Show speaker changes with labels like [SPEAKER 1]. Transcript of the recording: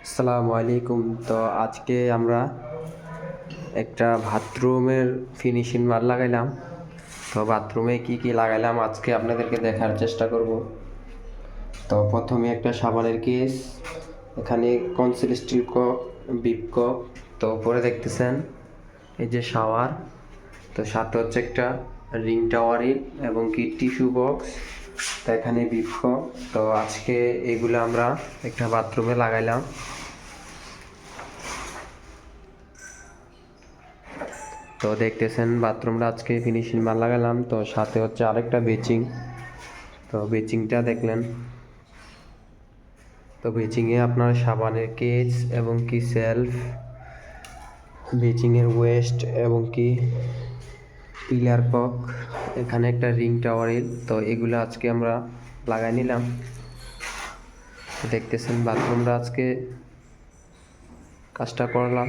[SPEAKER 1] আসসালামু আলাইকুম। তো আজকে আমরা একটা বাথরুমের ফিনিশিং মার লাগাইলাম। তো বাথরুমে কি কি লাগাইলাম আজকে আপনাদেরকে দেখার চেষ্টা করব। তো প্রথমে একটা সাবানের কেস, এখানে conceal steel cock, bib cock. তো উপরে দেখতেছেন এই যে শাওয়ার। তো সাথে হচ্ছে একটা রিং টাওয়ারিল এবং কি টিস্যু বক্স। তো এখানে বিপ কক। তো আজকে এগুলো আমরা একটা বাথরুমে লাগাইলাম। তো দেখতেছেন বাথরুমটা আজকে ফিনিশিং মার লাগালাম। তো সাথে হচ্ছে আরেকটা বেচিং। তো বেচিংটা দেখলেন। তো বেচিংয়ে আপনার সাবানের কেস এবং কি সেলফ, বেচিংয়ের ওয়েস্ট এবং কি পিলার কক, এখানে একটা রিং টাওয়ারের। তো এগুলো আজকে আমরা লাগাই নিলাম। দেখতেছেন বাথরুমটা আজকে কাজটা করলাম।